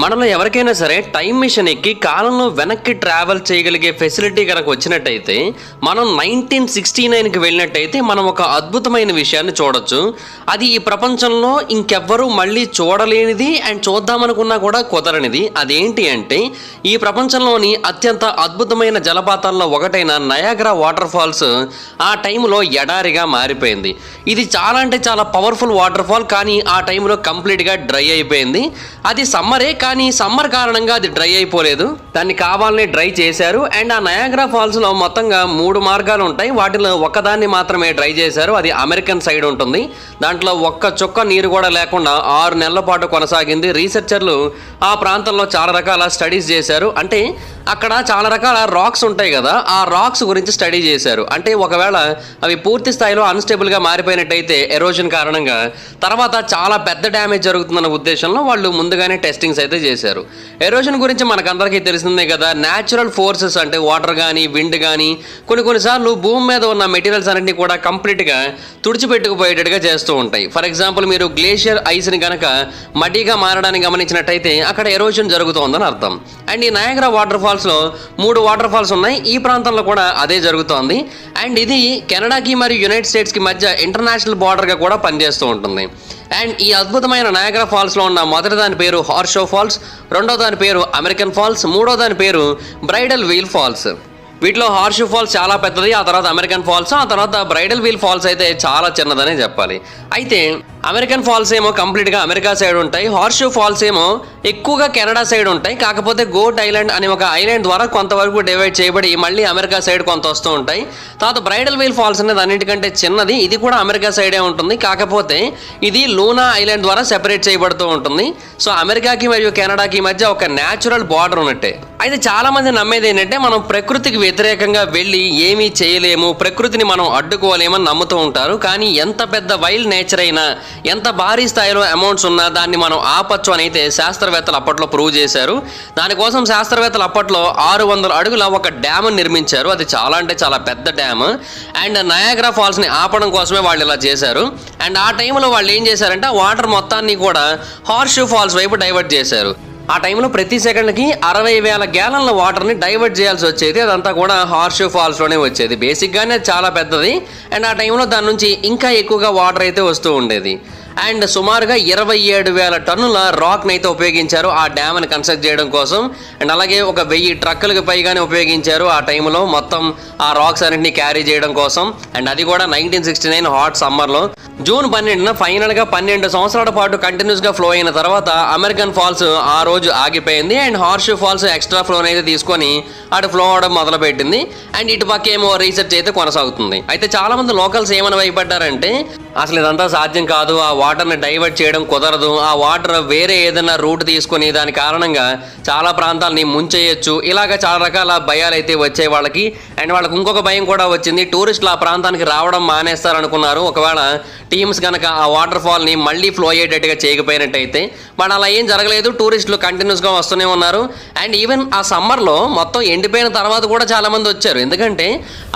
మనలో ఎవరికైనా సరే టైం మిషన్ ఎక్కి కాలంలో వెనక్కి ట్రావెల్ చేయగలిగే ఫెసిలిటీ కనుక వచ్చినట్టయితే మనం 1969కి వెళ్ళినట్టయితే మనం ఒక అద్భుతమైన విషయాన్ని చూడొచ్చు. అది ఈ ప్రపంచంలో ఇంకెవ్వరూ మళ్ళీ చూడలేనిది అండ్ చూద్దామనుకున్నా కూడా కుదరనిది. అదేంటి అంటే ఈ ప్రపంచంలోని అత్యంత అద్భుతమైన జలపాతాల్లో ఒకటైన నయాగ్రా వాటర్ ఫాల్స్ ఆ టైంలో ఎడారిగా మారిపోయింది. ఇది చాలా అంటే చాలా పవర్ఫుల్ వాటర్ ఫాల్, కానీ ఆ టైంలో కంప్లీట్గా డ్రై అయిపోయింది. అది సమ్మరే, కానీ సమ్మర్ కారణంగా అది డ్రై అయిపోలేదు, దాన్ని కావాలని డ్రై చేశారు. అండ్ ఆ నయాగ్రా ఫాల్స్ లో మొత్తంగా 3 మార్గాలు ఉంటాయి. వాటిలో ఒక్కదాన్ని మాత్రమే డ్రై చేశారు. అది అమెరికన్ సైడ్ ఉంటుంది. దాంట్లో ఒక్క చుక్క నీరు కూడా లేకుండా 6 నెలల పాటు కొనసాగింది. రీసెర్చర్లు ఆ ప్రాంతంలో చాలా రకాల స్టడీస్ చేశారు. అంటే అక్కడ చాలా రకాల రాక్స్ ఉంటాయి కదా, ఆ రాక్స్ గురించి స్టడీ చేశారు. అంటే ఒకవేళ అవి పూర్తి స్థాయిలో అన్స్టేబుల్గా మారిపోయినట్టయితే ఎరోజన్ కారణంగా తర్వాత చాలా పెద్ద డ్యామేజ్ జరుగుతుందన్న ఉద్దేశంలో వాళ్ళు ముందుగానే టెస్టింగ్స్ అయితే చేశారు. ఎరోజన్ గురించి మనకందరికీ తెలిసిందే కదా. న్యాచురల్ ఫోర్సెస్ అంటే వాటర్ కానీ విండ్ కానీ కొన్నిసార్లు భూమి మీద ఉన్న మెటీరియల్స్ అన్నింటినీ కూడా కంప్లీట్గా తుడిచిపెట్టుకుపోయేటట్టుగా చేస్తూ ఉంటాయి. ఫర్ ఎగ్జాంపుల్ మీరు గ్లేషియర్ ఐస్ని కనుక మడ్డీగా మారడానికి గమనించినట్టయితే అక్కడ ఎరోజన్ జరుగుతోందని అర్థం. అండ్ ఈ నయాగ్రా వాటర్ ఫాల్స్లో 3 వాటర్ ఫాల్స్ ఉన్నాయి. ఈ ప్రాంతంలో కూడా అదే జరుగుతోంది. అండ్ ఇది కెనడాకి మరియు యునైటెడ్ స్టేట్స్కి మధ్య ఇంటర్నేషనల్ బార్డర్గా కూడా పనిచేస్తూ ఉంటుంది. అండ్ ఈ అద్భుతమైన నయాగ్రా ఫాల్స్లో ఉన్న మొదటి దాని పేరు హార్షో ఫాల్స్, రెండో దాని పేరు అమెరికన్ ఫాల్స్, మూడో దాని పేరు బ్రైడల్ వీల్ ఫాల్స్. వీటిలో హార్షో ఫాల్స్ చాలా పెద్దది, ఆ తర్వాత అమెరికన్ ఫాల్స్, ఆ తర్వాత బ్రైడల్ వీల్ ఫాల్స్ అయితే చాలా చిన్నదనే చెప్పాలి. అయితే అమెరికన్ ఫాల్స్ ఏమో కంప్లీట్గా అమెరికా సైడ్ ఉంటాయి, హార్షో ఫాల్స్ ఏమో ఎక్కువగా కెనడా సైడ్ ఉంటాయి. కాకపోతే గోట్ ఐలాండ్ అనే ఒక ఐలాండ్ ద్వారా కొంతవరకు డివైడ్ చేయబడి మళ్ళీ అమెరికా సైడ్ కొంత వస్తూ ఉంటాయి. తర్వాత బ్రైడల్ వీల్ ఫాల్స్ అనేది అన్నిటికంటే చిన్నది, ఇది కూడా అమెరికా సైడే ఉంటుంది. కాకపోతే ఇది లూనా ఐలాండ్ ద్వారా సెపరేట్ చేయబడుతూ ఉంటుంది. సో అమెరికాకి మరియు కెనడాకి మధ్య ఒక న్యాచురల్ బార్డర్ ఉన్నట్టే. అయితే చాలా మంది నమ్మేది ఏంటంటే మనం ప్రకృతికి వ్యతిరేకంగా వెళ్ళి ఏమీ చేయలేము, ప్రకృతిని మనం అడ్డుకోలేమని నమ్ముతూ ఉంటారు. కానీ ఎంత పెద్ద వైల్డ్ నేచర్ అయినా, ఎంత భారీ స్థాయిలో అమౌంట్స్ ఉన్నా దాన్ని మనం ఆపచ్చు అని అయితే శాస్త్రవేత్తలు అప్పట్లో ప్రూవ్ చేశారు. దానికోసం శాస్త్రవేత్తలు అప్పట్లో 600 అడుగుల ఒక డ్యామ్ నిర్మించారు. అది చాలా అంటే చాలా పెద్ద డ్యామ్. అండ్ నయాగ్రా ఫాల్స్ని ఆపడం కోసమే వాళ్ళు ఇలా చేశారు. అండ్ ఆ టైంలో వాళ్ళు ఏం చేశారంటే ఆ వాటర్ మొత్తాన్ని కూడా హార్షో ఫాల్స్ వైపు డైవర్ట్ చేశారు. ఆ టైంలో ప్రతి సెకండ్కి 60,000 గ్యాలన్ల వాటర్ని డైవర్ట్ చేయాల్సి వచ్చేది. అదంతా కూడా హార్షో ఫాల్స్లోనే వచ్చేది. బేసిక్గానే చాలా పెద్దది. అండ్ ఆ టైంలో దాని నుంచి ఇంకా ఎక్కువగా వాటర్ అయితే వస్తూ ఉండేది. అండ్ సుమారుగా 27,000 టన్నుల రాక్ని అయితే ఉపయోగించారు ఆ డ్యామ్ని కన్స్ట్రక్ట్ చేయడం కోసం. అండ్ అలాగే ఒక 1000 ట్రక్కులకు పైగానే ఉపయోగించారు ఆ టైంలో మొత్తం ఆ రాక్స్ అన్నింటినీ క్యారీ చేయడం కోసం. అండ్ అది కూడా 1969 హాట్ సమ్మర్లో జూన్ 12న ఫైనల్గా 12 సంవత్సరాల పాటు కంటిన్యూస్గా ఫ్లో అయిన తర్వాత అమెరికన్ ఫాల్స్ ఆ రోజు ఆగిపోయింది. అండ్ హార్షో ఫాల్స్ ఎక్స్ట్రా ఫ్లోని అయితే తీసుకొని అటు ఫ్లో అవడం మొదలుపెట్టింది. అండ్ ఇటు పక్క ఏమో రీసెర్చ్ అయితే కొనసాగుతుంది. అయితే చాలామంది లోకల్స్ ఏమని భయపడ్డారంటే అసలు ఇదంతా సాధ్యం కాదు, ఆ వాటర్ని డైవర్ట్ చేయడం కుదరదు, ఆ వాటర్ వేరే ఏదైనా రూట్ తీసుకొని దాని కారణంగా చాలా ప్రాంతాలని ముంచేయచ్చు, ఇలాగ చాలా రకాల భయాలు అయితే వచ్చాయి వాళ్ళకి. అండ్ వాళ్ళకి ఇంకొక భయం కూడా వచ్చింది, టూరిస్టులు ఆ ప్రాంతానికి రావడం మానేస్తారనుకున్నారు ఒకవేళ టీమ్స్ కనుక ఆ వాటర్ ఫాల్ని మళ్ళీ ఫ్లో అయ్యేటట్టుగా చేయకపోయినట్టయితే. బట్ అలా ఏం జరగలేదు, టూరిస్టులు కంటిన్యూస్గా వస్తూనే ఉన్నారు. అండ్ ఈవెన్ ఆ సమ్మర్లో మొత్తం ఎండిపోయిన తర్వాత కూడా చాలామంది వచ్చారు. ఎందుకంటే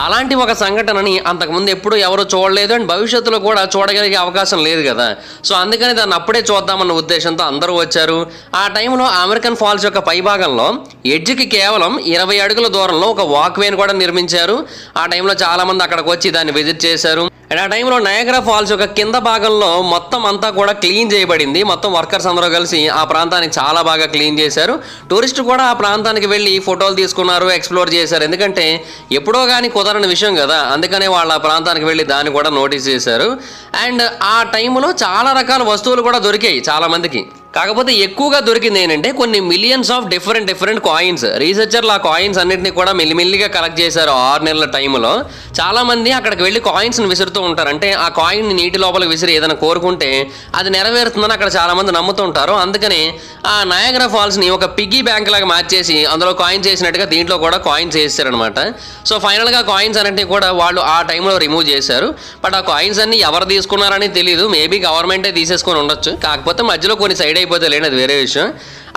అలాంటి ఒక సంఘటనని అంతకుముందు ఎప్పుడు ఎవరు చూడలేదు అండ్ భవిష్యత్తులో కూడా చూడగలిగే అవకాశం లేదు కదా. సో అందుకని దాన్ని అప్పుడే చూద్దామన్న ఉద్దేశంతో అందరూ వచ్చారు. ఆ టైంలో అమెరికన్ ఫాల్స్ యొక్క పైభాగంలో ఎడ్జ్కి కేవలం 20 అడుగుల దూరంలో ఒక వాక్వేని కూడా నిర్మించారు. ఆ టైంలో చాలామంది అక్కడికి వచ్చి దాన్ని విజిట్ చేశారు. అండ్ ఆ టైంలో నయాగ్రా ఫాల్స్ యొక్క కింద భాగంలో మొత్తం అంతా కూడా క్లీన్ చేయబడింది. మొత్తం వర్కర్స్ అందరూ కలిసి ఆ ప్రాంతాన్ని చాలా బాగా క్లీన్ చేశారు. టూరిస్టులు కూడా ఆ ప్రాంతానికి వెళ్ళి ఫోటోలు తీసుకున్నారు, ఎక్స్ప్లోర్ చేశారు. ఎందుకంటే ఎప్పుడో కానీ కుదరని విషయం కదా, అందుకనే వాళ్ళు ఆ ప్రాంతానికి వెళ్ళి దాన్ని కూడా నోటీస్ చేశారు. అండ్ ఆ టైంలో చాలా రకాల వస్తువులు కూడా దొరికాయి చాలా మందికి. కాకపోతే ఎక్కువగా దొరికింది ఏంటంటే కొన్ని మిలియన్స్ ఆఫ్ డిఫరెంట్ కాయిన్స్. రీసెర్చర్లు ఆ కాయిన్స్ అన్నింటినీ కూడా మెల్లిమెల్లిగా కలెక్ట్ చేశారు 6 నెలల టైంలో. చాలామంది అక్కడికి వెళ్ళి కాయిన్స్ని విసురుతూ ఉంటారు. అంటే ఆ కాయిన్ని నీటి లోపలికి విసిరి ఏదైనా కోరుకుంటే అది నెరవేరుతుందని అక్కడ చాలామంది నమ్ముతూ ఉంటారు. అందుకని ఆ నయాగ్రా ఫాల్స్ని ఒక పిగ్గీ బ్యాంక్ లాగా మార్చేసి అందులో కాయిన్స్ వేసినట్టుగా దీంట్లో కూడా కాయిన్స్ వేసారనమాట. సో ఫైనల్గా కాయిన్స్ అన్నింటినీ కూడా వాళ్ళు ఆ టైంలో రిమూవ్ చేశారు. బట్ ఆ కాయిన్స్ అన్ని ఎవరు తీసుకున్నారని తెలియదు, మేబీ గవర్నమెంటే తీసేసుకొని ఉండొచ్చు. కాకపోతే మధ్యలో కొన్ని సైడ్ అయిపోతే లేని అది వేరే విషయం.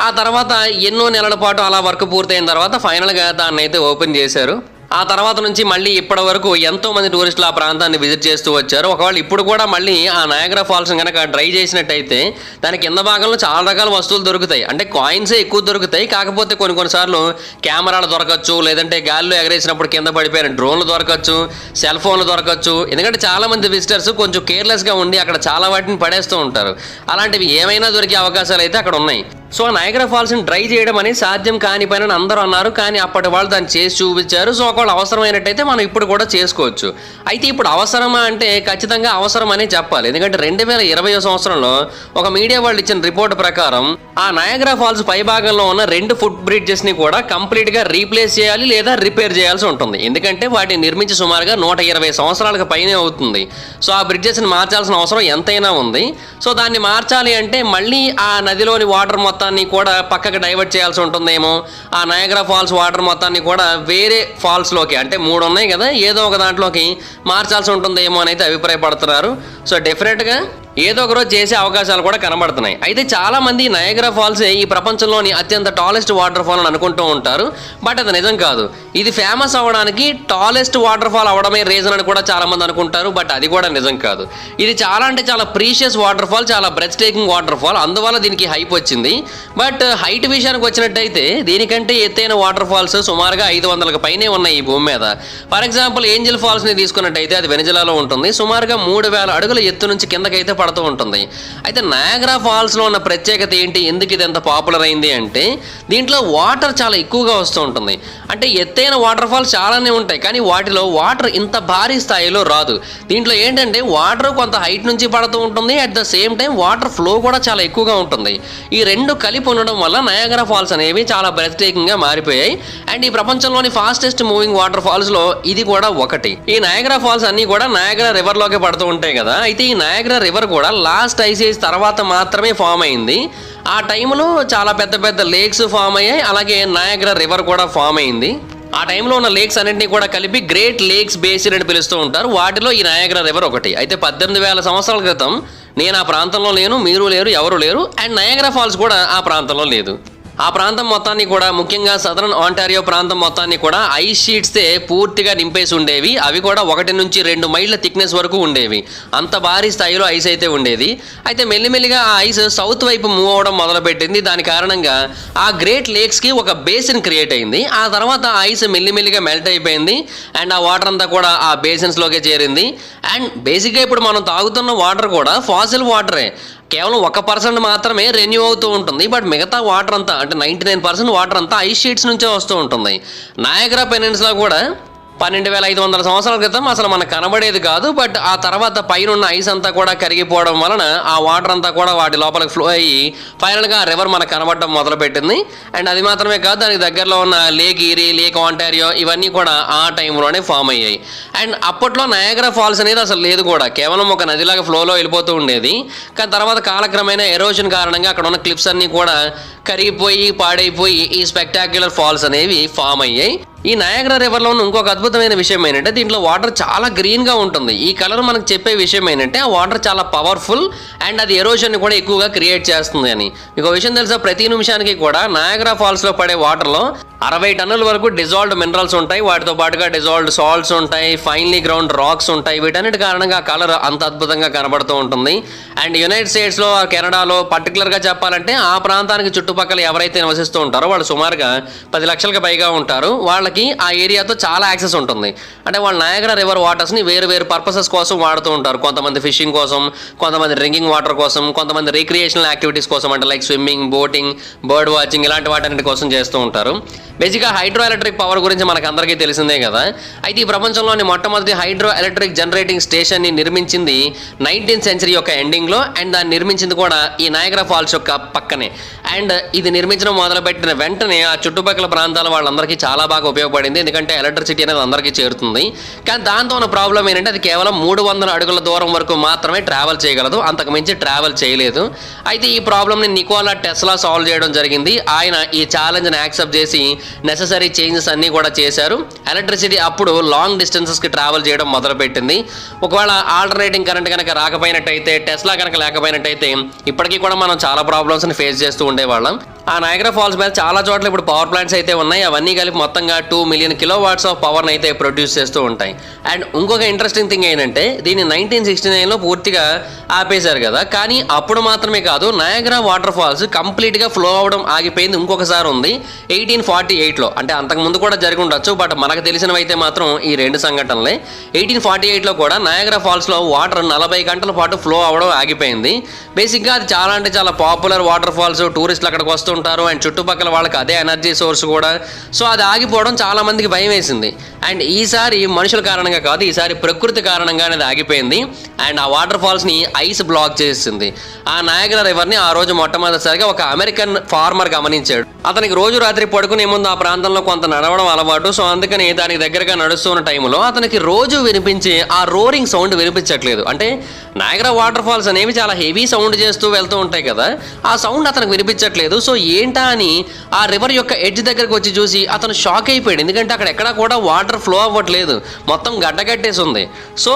ఆ తర్వాత ఎన్నో నెలల పాటు అలా వర్క్ పూర్తయిన తర్వాత ఫైనల్గా దాన్ని అయితే ఓపెన్ చేశారు. ఆ తర్వాత నుంచి మళ్ళీ ఇప్పటి వరకు ఎంతో మంది టూరిస్టులు ఆ ప్రాంతాన్ని విజిట్ చేస్తూ వచ్చారు. ఒకవేళ ఇప్పుడు కూడా మళ్ళీ ఆ నయాగరా ఫాల్స్ కనుక డ్రై చేసినట్టయితే దాని కింద భాగంలో చాలా రకాల వస్తువులు దొరుకుతాయి. అంటే కాయిన్సే ఎక్కువ దొరుకుతాయి. కాకపోతే కొన్నిసార్లు కెమెరాలు దొరకచ్చు, లేదంటే గాలిలో ఎగరేసినప్పుడు కింద పడిపోయిన డ్రోన్లు దొరకచ్చు, సెల్ ఫోన్లు దొరకచ్చు. ఎందుకంటే చాలా మంది విజిటర్స్ కొంచెం కేర్లెస్గా ఉండి అక్కడ చాలా వాటిని పడేస్తూ ఉంటారు. అలాంటివి ఏమైనా దొరికే అవకాశాలు అయితే అక్కడ ఉన్నాయి. సో నయాగరా ఫాల్స్ని డ్రై చేయడం అనేది సాధ్యం కాని పని అని అందరూ అన్నారు. కానీ అప్పటి వాళ్ళు దాన్ని చేసి చూపించారు. సో ఒకవేళ అవసరమైనట్టయితే మనం ఇప్పుడు కూడా చేసుకోవచ్చు. అయితే ఇప్పుడు అవసరమా అంటే ఖచ్చితంగా అవసరం అని చెప్పాలి. ఎందుకంటే 2020 సంవత్సరంలో ఒక మీడియా వాళ్ళు ఇచ్చిన రిపోర్ట్ ప్రకారం ఆ నయాగరా ఫాల్స్ పై భాగంలో ఉన్న 2 ఫుట్ బ్రిడ్జెస్ని కూడా కంప్లీట్గా రీప్లేస్ చేయాలి లేదా రిపేర్ చేయాల్సి ఉంటుంది. ఎందుకంటే వాటిని నిర్మించి సుమారుగా 120 సంవత్సరాలకు పైనే అవుతుంది. సో ఆ బ్రిడ్జెస్ని మార్చాల్సిన అవసరం ఎంతైనా ఉంది. సో దాన్ని మార్చాలి అంటే మళ్ళీ ఆ నదిలోని వాటర్ మొత్తాన్ని కూడా పక్కకు డైవర్ట్ చేయాల్సి ఉంటుందేమో. ఆ నయాగరా ఫాల్స్ వాటర్ మొత్తాన్ని కూడా వేరే ఫాల్స్లోకి, అంటే 3 ఉన్నాయి కదా, ఏదో ఒక దాంట్లోకి మార్చాల్సి ఉంటుందేమో అని అయితే అభిప్రాయపడుతున్నారు. సో డెఫినెట్గా ఏదో ఒక రోజు చేసే అవకాశాలు కూడా కనబడుతున్నాయి. అయితే చాలా మంది నయాగరా ఫాల్స్ ఈ ప్రపంచంలోని అత్యంత టాలెస్ట్ వాటర్ ఫాల్ అని అనుకుంటూ ఉంటారు. బట్ అది నిజం కాదు. ఇది ఫేమస్ అవ్వడానికి టాలెస్ట్ వాటర్ ఫాల్ అవడమే రీజన్ అని కూడా చాలా మంది అనుకుంటారు. బట్ అది కూడా నిజం కాదు. ఇది చాలా అంటే చాలా ప్రీషియస్ వాటర్ ఫాల్, చాలా బ్రెత్ టేకింగ్ వాటర్ ఫాల్. అందువల్ల దీనికి హైప్ వచ్చింది. బట్ హైట్ విషయానికి వచ్చినట్టయితే దీనికంటే ఎత్తైన వాటర్ ఫాల్స్ సుమారుగా 500కు పైనే ఉన్నాయి ఈ భూమి మీద. ఫర్ ఎగ్జాంపుల్ ఏంజల్ ఫాల్స్ని తీసుకున్నట్టయితే అది వెనిజులాలో ఉంటుంది. సుమారుగా 3000 అడుగుల ఎత్తు నుంచి కిందకైతే పడుతూ ఉంటుంది. అయితే నయాగరా ఫాల్స్లో ఉన్న ప్రత్యేకత ఏంటి, ఎందుకు ఇది ఎంత పాపులర్ అయింది అంటే దీంట్లో వాటర్ చాలా ఎక్కువగా వస్తూ ఉంటుంది. అంటే ఎత్తైన వాటర్ ఫాల్స్ చాలానే ఉంటాయి, కానీ వాటిలో వాటర్ ఇంత భారీ స్థాయిలో రాదు. దీంట్లో ఏంటంటే వాటర్ కొంత హైట్ నుంచి పడుతూ ఉంటుంది, at the same time water flow కూడా చాలా ఎక్కువగా ఉంటుంది. ఈ రెండు కలిపి ఉండడం వల్ల నయాగరా ఫాల్స్ అనేవి చాలా బ్రెత్ టేకింగ్గా మారిపోయాయి. అండ్ ఈ ప్రపంచంలోని ఫాస్టెస్ట్ మూవింగ్ వాటర్ ఫాల్స్లో ఇది కూడా ఒకటి. ఈ నయాగరా ఫాల్స్ అన్నీ కూడా నయాగరా రివర్లోకి పడుతూ ఉంటాయి కదా. అయితే ఈ నయాగరా రివర్ కూడా లాస్ట్ ఐస్ ఏజ్ తర్వాత మాత్రమే ఫామ్ అయింది. ఆ టైంలో చాలా పెద్ద పెద్ద లేక్స్ ఫామ్ అయ్యాయి. అలాగే నయాగరా రివర్ కూడా ఫామ్ అయింది. ఆ టైంలో ఉన్న లేక్స్ అన్నింటినీ కూడా కలిపి గ్రేట్ లేక్స్ బేసిన్ అని పిలుస్తూ ఉంటారు. వాటిలో ఈ నయాగరా రివర్ ఒకటి. అయితే 18,000 సంవత్సరాల క్రితం నేను ఆ ప్రాంతంలో లేను, మీరు లేరు, ఎవరు లేరు. అండ్ నయాగరా ఫాల్స్ కూడా ఆ ప్రాంతంలో లేదు. ఆ ప్రాంతం మొత్తాన్ని కూడా, ముఖ్యంగా సదరన్ ఆంటారియో ప్రాంతం మొత్తాన్ని కూడా ఐస్ షీట్స్తే పూర్తిగా నింపేసి ఉండేవి. అవి కూడా 1 నుంచి 2 మైళ్ళ థిక్నెస్ వరకు ఉండేవి. అంత భారీ స్థాయిలో ఐస్ అయితే ఉండేది. అయితే మెల్లిమెల్లిగా ఆ ఐస్ సౌత్ వైపు మూవ్ అవడం మొదలుపెట్టింది. దాని కారణంగా ఆ గ్రేట్ లేక్స్కి ఒక బేసిన్ క్రియేట్ అయింది. ఆ తర్వాత ఆ ఐస్ మెల్లిమెల్లిగా మెల్ట్ అయిపోయింది. అండ్ ఆ వాటర్ అంతా కూడా ఆ బేసిన్స్లోకే చేరింది. అండ్ బేసిక్గా ఇప్పుడు మనం తాగుతున్న వాటర్ కూడా ఫాసిల్ వాటరే. కేవలం 1% మాత్రమే రెన్యూ అవుతూ ఉంటుంది. బట్ మిగతా వాటర్ అంతా, అంటే 99% వాటర్ అంతా ఐస్ షీట్స్ నుంచే వస్తూ ఉంటుంది. నయాగరా పెనిన్సులా కూడా 12,500 సంవత్సరాల క్రితం అసలు మనకు కనబడేది కాదు. బట్ ఆ తర్వాత పైన ఉన్న ఐస్ అంతా కూడా కరిగిపోవడం వలన ఆ వాటర్ అంతా కూడా వాటి లోపలికి ఫ్లో అయ్యి ఫైనల్గా ఆ రివర్ మనకు కనబడడం మొదలుపెట్టింది. అండ్ అది మాత్రమే కాదు, దానికి దగ్గరలో ఉన్న లేక్ ఈరీ, లేక్ ఆంటారియో ఇవన్నీ కూడా ఆ టైంలోనే ఫామ్ అయ్యాయి. అండ్ అప్పట్లో నయాగరా ఫాల్స్ అనేది అసలు లేదు కూడా, కేవలం ఒక నదిలాగా ఫ్లోలో వెళ్ళిపోతూ ఉండేది. కానీ తర్వాత కాలక్రమేణా ఎరోషన్ కారణంగా అక్కడ ఉన్న క్లిప్స్ అన్నీ కూడా కరిగిపోయి పాడైపోయి ఈ స్పెక్టాక్యులర్ ఫాల్స్ అనేవి ఫామ్ అయ్యాయి. ఈ నయాగరా రివర్లో ఉన్న ఇంకొక అద్భుతమైన విషయం ఏంటంటే దీంట్లో వాటర్ చాలా గ్రీన్గా ఉంటుంది. ఈ కలర్ మనకు చెప్పే విషయం ఏంటంటే ఆ వాటర్ చాలా పవర్ఫుల్ అండ్ అది ఎరోషన్ని కూడా ఎక్కువగా క్రియేట్ చేస్తుంది అని. మీకు విషయం తెలుసా, ప్రతి నిమిషానికి కూడా నయాగరా ఫాల్స్లో పడే వాటర్లో 60 టన్నుల వరకు డిజాల్వ్డ్ మినరల్స్ ఉంటాయి. వాటితో పాటుగా డిజాల్వ్డ్ సాల్ట్స్ ఉంటాయి, ఫైన్లీ గ్రౌండ్ రాక్స్ ఉంటాయి. వీటన్నిటి కారణంగా ఆ కలర్ అంత అద్భుతంగా కనబడుతూ ఉంటుంది. అండ్ యునైటెడ్ స్టేట్స్లో, కెనడాలో పర్టికులర్గా చెప్పాలంటే ఆ ప్రాంతానికి చుట్టుపక్కల ఎవరైతే నివసిస్తూ ఉంటారో వాళ్ళు సుమారుగా 10 లక్షలకు పైగా ఉంటారు. వాళ్ళకి ఆ ఏరియాతో చాలా యాక్సెస్ ఉంటుంది. అంటే వాళ్ళు నయాగరా రివర్ వాటర్స్ని వేరు వేరు పర్పసెస్ కోసం వాడుతూ ఉంటారు. కొంతమంది ఫిషింగ్ కోసం, కొంతమంది డ్రింకింగ్ వాటర్ కోసం, కొంతమంది రిక్రియేషనల్ యాక్టివిటీస్ కోసం, అంటే like swimming, boating, bird watching ఇలాంటి వాటి కోసం చేస్తూ ఉంటారు. బేసిక్గా హైడ్రో ఎలక్ట్రిక్ పవర్ గురించి మనకు అందరికీ తెలిసిందే కదా. అయితే ఈ ప్రపంచంలోని మొట్టమొదటి హైడ్రో ఎలక్ట్రిక్ జనరేటింగ్ స్టేషన్ని నిర్మించింది 19th సెంచరీ యొక్క ఎండింగ్లో. అండ్ దాన్ని నిర్మించింది కూడా ఈ నయాగరా ఫాల్స్ యొక్క పక్కనే. అండ్ ఇది నిర్మించడం మొదలుపెట్టిన వెంటనే ఆ చుట్టుపక్కల ప్రాంతాల వాళ్ళందరికీ చాలా బాగా ఉపయోగపడింది. ఎందుకంటే ఎలక్ట్రిసిటీ అనేది అందరికీ చేరుతుంది. కానీ దాంతో ఉన్న ప్రాబ్లం ఏంటంటే అది కేవలం 300 అడుగుల దూరం వరకు మాత్రమే ట్రావెల్ చేయగలదు, అంతకు మించి ట్రావెల్ చేయలేదు. అయితే ఈ ప్రాబ్లమ్ని నికోలా టెస్లా సాల్వ్ చేయడం జరిగింది. ఆయన ఈ ఛాలెంజ్ని యాక్సెప్ట్ చేసి నెససరీ చేంజెస్ అన్నీ కూడా చేశారు. ఎలక్ట్రిసిటీ అప్పుడు లాంగ్ డిస్టెన్సెస్కి ట్రావెల్ చేయడం మొదలుపెట్టింది. ఒకవేళ ఆల్టర్నేటింగ్ కరెంట్ కనుక రాకపోయినట్టయితే, టెస్లా కనుక లేకపోయినట్టయితే ఇప్పటికీ కూడా మనం చాలా ప్రాబ్లమ్స్ని ఫేస్ చేస్తూ ఉండేవాళ్ళం. ఆ నయాగరా ఫాల్స్ మీద చాలా చోట్ల ఇప్పుడు పవర్ ప్లాంట్స్ అయితే ఉన్నాయి. అవన్నీ కలిపి మొత్తంగా 2 మిలియన్ కిలోవాట్స్ ఆఫ్ పవర్ని అయితే ప్రొడ్యూస్ చేస్తూ ఉంటాయి. అండ్ ఇంకొక ఇంట్రెస్టింగ్ థింగ్ ఏంటంటే దీన్ని 1969లో పూర్తిగా ఆపేశారు కదా, కానీ అప్పుడు మాత్రమే కాదు, నయాగరా వాటర్ ఫాల్స్ కంప్లీట్గా ఫ్లో అవ్వడం ఆగిపోయింది ఇంకొకసారి ఉంది 1848లో. అంటే అంతకుముందు కూడా జరిగి ఉండొచ్చు, బట్ మనకు తెలిసినవి అయితే మాత్రం ఈ 2 సంఘటనలే. 1848లో కూడా నయాగరా ఫాల్స్లో వాటర్ 40 గంటల పాటు ఫ్లో అవ్వడం ఆగిపోయింది. బేసిక్గా అది చాలా అంటే చాలా పాపులర్ వాటర్ ఫాల్స్, టూరిస్టులు అక్కడికి వస్తుంటారు అండ్ చుట్టుపక్కల వాళ్ళకి అదే ఎనర్జీ సోర్స్ కూడా. సో అది ఆగిపోవడం చాలా మందికి భయం వేసింది. అండ్ ఈసారి మనుషుల కారణంగా కాదు, ఈసారి ప్రకృతి కారణంగా అనేది ఆగిపోయింది. అండ్ ఆ వాటర్ ఫాల్స్ని ఐస్ బ్లాక్ చేసింది. ఆ నయాగరా రివర్ని ఆ రోజు మొట్టమొదటిసారిగా ఒక అమెరికన్ ఫార్మర్ గమనించాడు. అతనికి రోజు రాత్రి పడుకునే ముందు ఆ ప్రాంతంలో కొంత నడవడం అలవాటు. సో అందుకని దానికి దగ్గరగా నడుస్తున్న టైంలో అతనికి రోజు వినిపించే ఆ రోరింగ్ సౌండ్ వినిపించట్లేదు. అంటే నయాగరా వాటర్ ఫాల్స్ అనేవి చాలా హెవీ సౌండ్ చేస్తూ వెళ్తూ ఉంటాయి కదా, ఆ సౌండ్ అతనికి వినిపించట్లేదు. సో ఏంటా అని ఆ రివర్ యొక్క ఎడ్జ్ దగ్గరకు వచ్చి చూసి అతను షాక్ అయిపోయాడు. ఎందుకంటే అక్కడ ఎక్కడా కూడా వాటర్ ఫ్లో అవ్వట్లేదు, మొత్తం గడ్డకట్టేసి ఉంది. సో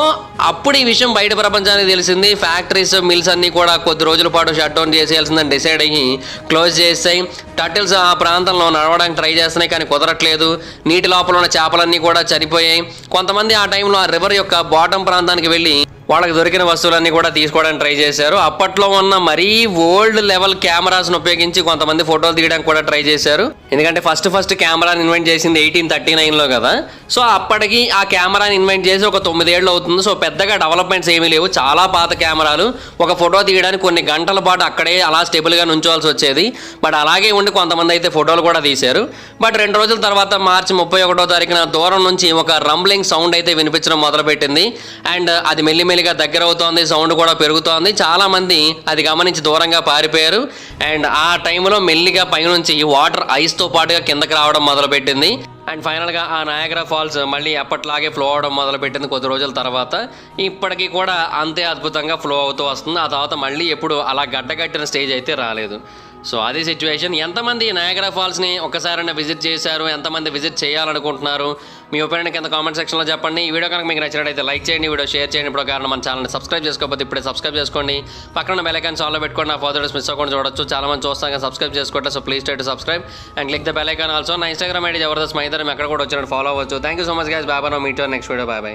అప్పుడు ఈ విషయం బయట ప్రపంచానికి తెలిసింది. ఫ్యాక్టరీస్, మిల్స్ అన్నీ కూడా కొద్ది రోజుల పాటు షట్ డౌన్ చేసేయాల్సిందని డిసైడ్ అయ్యి క్లోజ్ చేసాయి. టర్టిల్స్ ఆ ప్రాంతంలో నడవడానికి ట్రై చేస్తున్నాయి, కానీ కుదరట్లేదు. నీటి లోపల ఉన్న చేపలన్నీ కూడా చనిపోయాయి. కొంతమంది ఆ టైంలో ఆ రివర్ యొక్క బాటం ప్రాంతానికి వెళ్ళి వాళ్ళకి దొరికిన వస్తువులన్నీ కూడా తీసుకోవడానికి ట్రై చేశారు. అప్పట్లో ఉన్న మరీ ఓల్డ్ లెవెల్ కెమెరాస్ను ఉపయోగించి కొంతమంది ఫోటోలు తీయడానికి కూడా ట్రై చేశారు. ఎందుకంటే ఫస్ట్ కెమెరాని ఇన్వెంట్ చేసింది 1839లో కదా. సో అప్పటికి ఆ కెమెరాని ఇన్వెంట్ చేసి ఒక 9 ఏళ్ళు అవుతుంది. సో పెద్దగా డెవలప్మెంట్స్ ఏమీ లేవు, చాలా పాత కెమెరాలు. ఒక ఫోటో తీయడానికి కొన్ని గంటల పాటు అక్కడే అలా స్టేబుల్గా నుంచోవాల్సి వచ్చేది. బట్ అలాగే ఉండి కొంతమంది అయితే ఫోటోలు కూడా తీశారు. బట్ 2 రోజుల తర్వాత మార్చి 31వ తారీఖున దూరం నుంచి ఒక రంబ్లింగ్ సౌండ్ అయితే వినిపించడం మొదలుపెట్టింది. అండ్ అది మెల్లిమెల్లిగా దగ్గర అవుతోంది, సౌండ్ కూడా పెరుగుతోంది. చాలా మంది అది గమనించి దూరంగా పారిపోయారు. అండ్ ఆ టైంలో మెల్లిగా పైనుంచి వాటర్ ఐస్తో పాటుగా కిందకి రావడం మొదలుపెట్టింది. అండ్ ఫైనల్గా ఆ నయాగరా ఫాల్స్ మళ్ళీ ఎప్పట్లాగే ఫ్లో అవడం మొదలుపెట్టింది కొద్ది రోజుల తర్వాత. ఇప్పటికీ కూడా అంతే అద్భుతంగా ఫ్లో అవుతూ వస్తుంది. ఆ తర్వాత మళ్ళీ ఎప్పుడు అలా గడ్డగట్టిన స్టేజ్ అయితే రాలేదు. సో అది సిచ్యువేషన్. ఎంతమంది నయాగరా ఫాల్స్ని ఒక్కసారైనా విజిట్ చేశారు, ఎంతమంది విజిట్ చేయాలనుకుంటున్నారు, మీ ఒపీనియన్ కింద కామెంట్ సెక్షన్లో చెప్పండి. ఈ వీడియో కనుక మీకు నచ్చినట్లయితే లైక్ చేయండి, వీడియో షేర్ చేయండి. ఇప్పుడు కారణం మన ఛానల్ని సబ్స్క్రైబ్ చేసుకోకపోతే ఇప్పుడే సబ్స్క్రైబ్ చేసుకోండి. పక్కన బెల్ ఐకాన్ ఆల్లో పెట్టుకోండి, నా ఫర్దర్ మిస్ అవ్వకుండా చూడొచ్చు. చాలా మంది చూస్తాం కానీ సబ్స్క్రైబ్ చేసుకోండి. So please try to subscribe and click the bell icon also. నా ఇన్స్టాగ్రామ్ ఐడి జబర్దస్త్ మైదర్, ఎక్కడ కూడా వచ్చినట్టు ఫాలో అవ్వచ్చు. Thank you so much guys. Bye bye. Meet your next video. Bye by.